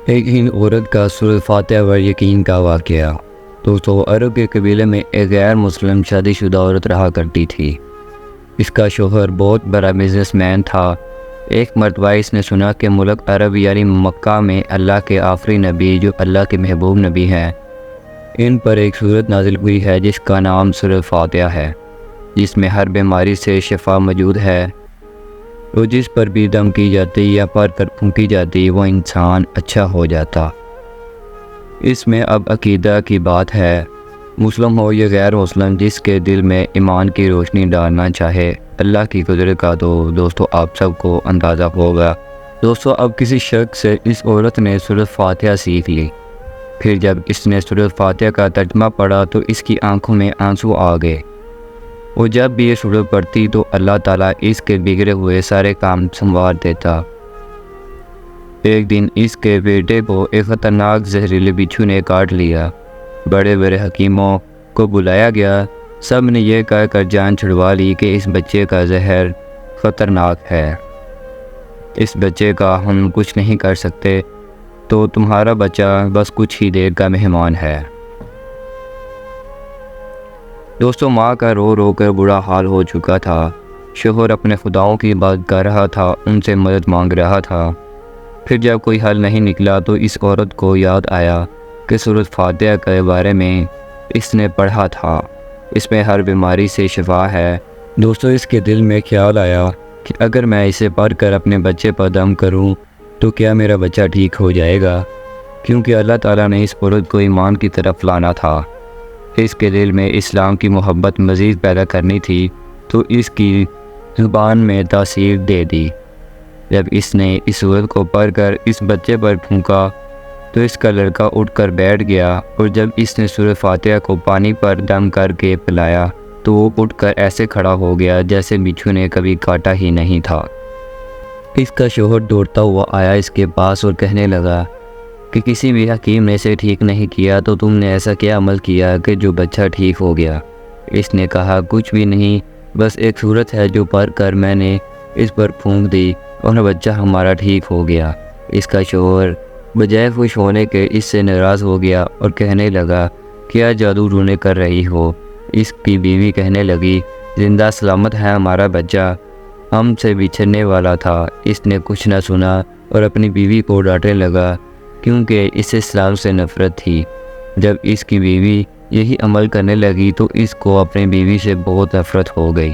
ایک ہند عورت کا سورۃ فاتحہ پر یقین کا واقعہ۔ دوستو، عرب کے قبیلے میں ایک غیر مسلم شادی شدہ عورت رہا کرتی تھی۔ اس کا شوہر بہت بڑا بزنس مین تھا۔ ایک مرتبہ اس نے سنا کہ ملک عرب یعنی مکہ میں اللہ کے آخری نبی جو اللہ کے محبوب نبی ہیں، ان پر ایک سورت نازل ہوئی ہے جس کا نام سورۃ فاتحہ ہے، جس میں ہر بیماری سے شفا موجود ہے، اور جس پر بھی دم کی جاتی یا پڑھ کر پھونکی جاتی وہ انسان اچھا ہو جاتا۔ اس میں اب عقیدہ کی بات ہے، مسلم ہو یا غیر مسلم، جس کے دل میں ایمان کی روشنی ڈالنا چاہے اللہ کی قدرت کا، تو دوستو آپ سب کو اندازہ ہوگا۔ دوستو، اب کسی شخص سے اس عورت نے سورۃ فاتحہ سیکھ لی۔ پھر جب اس نے سورۃ فاتحہ کا ترجمہ پڑھا تو اس کی آنکھوں میں آنسو آ گئے۔ وہ جب بھی یہ سورت پڑھتی تو اللہ تعالیٰ اس کے بگڑے ہوئے سارے کام سنوار دیتا۔ ایک دن اس کے بیٹے کو ایک خطرناک زہریلے بچھو نے کاٹ لیا۔ بڑے بڑے حکیموں کو بلایا گیا، سب نے یہ کہہ کر جان چھڑوا لی کہ اس بچے کا زہر خطرناک ہے، اس بچے کا ہم کچھ نہیں کر سکتے، تو تمہارا بچہ بس کچھ ہی دیر کا مہمان ہے۔ دوستو، ماں کا رو رو کر برا حال ہو چکا تھا۔ شوہر اپنے خداؤں کی بات کر رہا تھا، ان سے مدد مانگ رہا تھا۔ پھر جب کوئی حل نہیں نکلا تو اس عورت کو یاد آیا کہ سورۃ فاتحہ کے بارے میں اس نے پڑھا تھا، اس میں ہر بیماری سے شفا ہے۔ دوستو، اس کے دل میں خیال آیا کہ اگر میں اسے پڑھ کر اپنے بچے پر دم کروں تو کیا میرا بچہ ٹھیک ہو جائے گا، کیونکہ اللہ تعالیٰ نے اس عورت کو ایمان کی طرف لانا تھا۔ اس کے دل میں اسلام کی محبت مزید پیدا کرنی تھی، تو اس کی زبان میں تاثیر دے دی۔ جب اس نے اس سورت کو پڑھ کر اس بچے پر پھونکا تو اس کا لڑکا اٹھ کر بیٹھ گیا، اور جب اس نے سورۃ فاتحہ کو پانی پر دم کر کے پلایا تو وہ اٹھ کر ایسے کھڑا ہو گیا جیسے بچھو نے کبھی کاٹا ہی نہیں تھا۔ اس کا شوہر دوڑتا ہوا آیا اس کے پاس اور کہنے لگا کہ کسی بھی حکیم نے اسے ٹھیک نہیں کیا، تو تم نے ایسا کیا عمل کیا کہ جو بچہ ٹھیک ہو گیا؟ اس نے کہا، کچھ بھی نہیں، بس ایک سورت ہے جو پڑھ کر میں نے اس پر پھونک دی اور بچہ ہمارا ٹھیک ہو گیا۔ اس کا شوہر بجائے خوش ہونے کے اس سے ناراض ہو گیا اور کہنے لگا، کیا جادو ٹونے کر رہی ہو؟ اس کی بیوی کہنے لگی، زندہ سلامت ہے ہمارا بچہ، ہم سے بچھڑنے والا تھا۔ اس نے کچھ نہ سنا اور اپنی بیوی کو ڈانٹنے لگا، کیونکہ اسے اسلام سے نفرت تھی۔ جب اس کی بیوی یہی عمل کرنے لگی تو اس کو اپنی بیوی سے بہت نفرت ہو گئی۔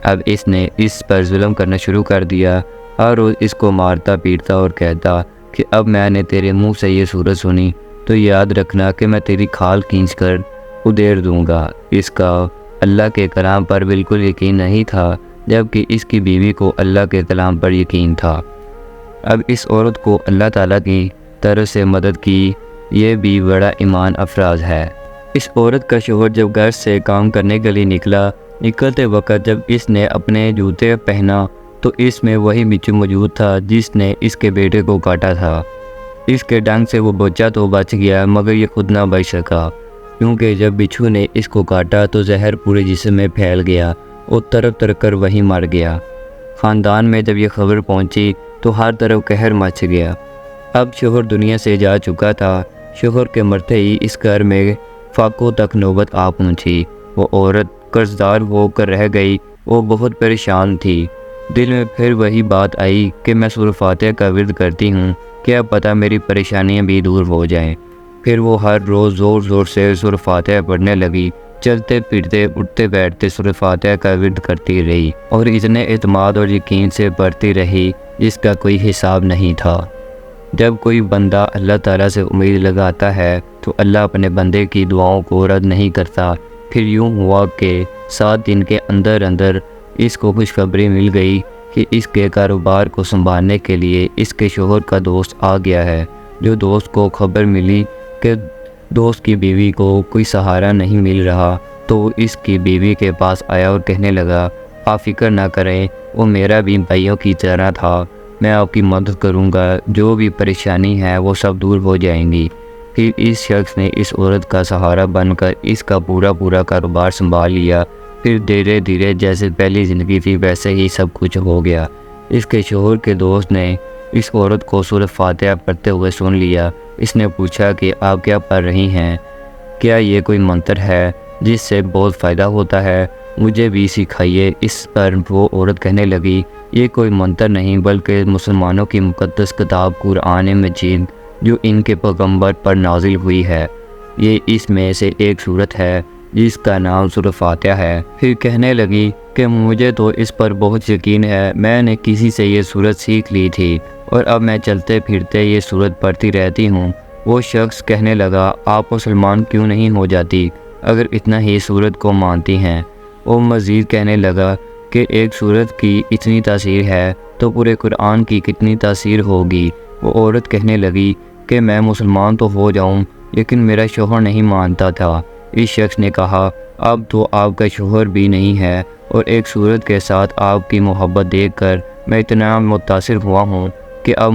اب اس نے اس پر ظلم کرنا شروع کر دیا، ہر روز اس کو مارتا پیٹتا اور کہتا کہ اب میں نے تیرے منہ سے یہ سورت سنی تو یاد رکھنا کہ میں تیری کھال کھینچ کر ادھیڑ دوں گا۔ اس کا اللہ کے کلام پر بالکل یقین نہیں تھا، جبکہ اس کی بیوی کو اللہ کے کلام پر یقین تھا۔ اب اس عورت کو اللہ تعالیٰ کی طرف سے مدد کی، یہ بھی بڑا ایمان افراز ہے۔ اس عورت کا شوہر جب گھر سے کام کرنے کے لیے نکلتے وقت جب اس نے اپنے جوتے پہنا تو اس میں وہی بچھو موجود تھا جس نے اس کے بیٹے کو کاٹا تھا۔ اس کے ڈنگ سے وہ بچہ تو بچ گیا، مگر یہ خود نہ بچ سکا، کیونکہ جب بچھو نے اس کو کاٹا تو زہر پورے جسم میں پھیل گیا اور تڑپ تڑپ کر وہی مر گیا۔ خاندان میں جب یہ خبر پہنچی تو ہر طرف قہر مچ گیا۔ اب شوہر دنیا سے جا چکا تھا۔ شوہر کے مرتے ہی اس گھر میں فاقوں تک نوبت آ پہنچی۔ وہ عورت قرض دار ہو کر رہ گئی، وہ بہت پریشان تھی۔ دل میں پھر وہی بات آئی کہ میں سورۃ فاتحہ کا ورد کرتی ہوں، کیا پتہ میری پریشانیاں بھی دور ہو جائیں۔ پھر وہ ہر روز زور زور سے سورۃ فاتحہ پڑھنے لگی، چلتے پھرتے اٹھتے بیٹھتے سورۃ فاتحہ کا ورد کرتی رہی، اور اتنے اعتماد اور یقین سے پڑھتی رہی جس کا کوئی حساب نہیں تھا۔ جب کوئی بندہ اللہ تعالیٰ سے امید لگاتا ہے تو اللہ اپنے بندے کی دعاؤں کو رد نہیں کرتا۔ پھر یوں ہوا کہ 7 دن کے اندر اندر اس کو خوشخبری مل گئی کہ اس کے کاروبار کو سنبھالنے کے لیے اس کے شوہر کا دوست آ گیا ہے۔ جو دوست کو خبر ملی کہ دوست کی بیوی کو کوئی سہارا نہیں مل رہا تو اس کی بیوی کے پاس آیا اور کہنے لگا، آپ فکر نہ کریں، وہ میرا بھی بھائیوں کی طرح تھا، میں آپ کی مدد کروں گا، جو بھی پریشانی ہے وہ سب دور ہو جائیں گی۔ پھر اس شخص نے اس عورت کا سہارا بن کر اس کا پورا کاروبار سنبھال لیا۔ پھر دھیرے دھیرے جیسے پہلی زندگی تھی ویسے ہی سب کچھ ہو گیا۔ اس کے شوہر کے دوست نے اس عورت کو سورۃ فاتحہ پڑھتے ہوئے سن لیا۔ اس نے پوچھا کہ آپ کیا پڑھ رہی ہیں؟ کیا یہ کوئی منتر ہے جس سے بہت فائدہ ہوتا ہے؟ مجھے بھی سکھائیے۔ اس پر وہ عورت کہنے لگی، یہ کوئی منتر نہیں بلکہ مسلمانوں کی مقدس کتاب قرآن مجید جو ان کے پیغمبر پر نازل ہوئی ہے۔ یہ اس میں سے ایک سورت ہے جس کا نام سورۃ فاتحہ ہے۔ پھر کہنے لگی کہ مجھے تو اس پر بہت یقین ہے، میں نے کسی سے یہ سورت سیکھ لی تھی اور اب میں چلتے پھرتے یہ سورت پڑھتی رہتی ہوں۔ وہ شخص کہنے لگا، آپ مسلمان کیوں نہیں ہو جاتی اگر اتنا ہی سورت کو مانتی ہیں؟ وہ مزید کہنے لگا کہ ایک سورت کی اتنی تاثیر ہے تو پورے قرآن کی کتنی تاثیر ہوگی۔ وہ عورت کہنے لگی کہ میں مسلمان تو ہو جاؤں لیکن میرا شوہر نہیں مانتا تھا۔ اس شخص نے کہا، اب تو آپ کا شوہر بھی نہیں ہے اور ایک سورت کے ساتھ آپ کی محبت دیکھ کر میں اتنا متاثر ہوا ہوں کہ اب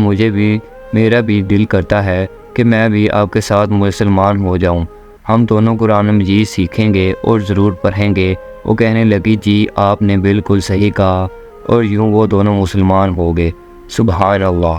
میرا بھی دل کرتا ہے کہ میں بھی آپ کے ساتھ مسلمان ہو جاؤں۔ ہم دونوں قرآن مجید سیکھیں گے اور ضرور پڑھیں گے۔ وہ کہنے لگی، جی آپ نے بالکل صحیح کہا، اور یوں وہ دونوں مسلمان ہو گئے۔ سبحان اللہ۔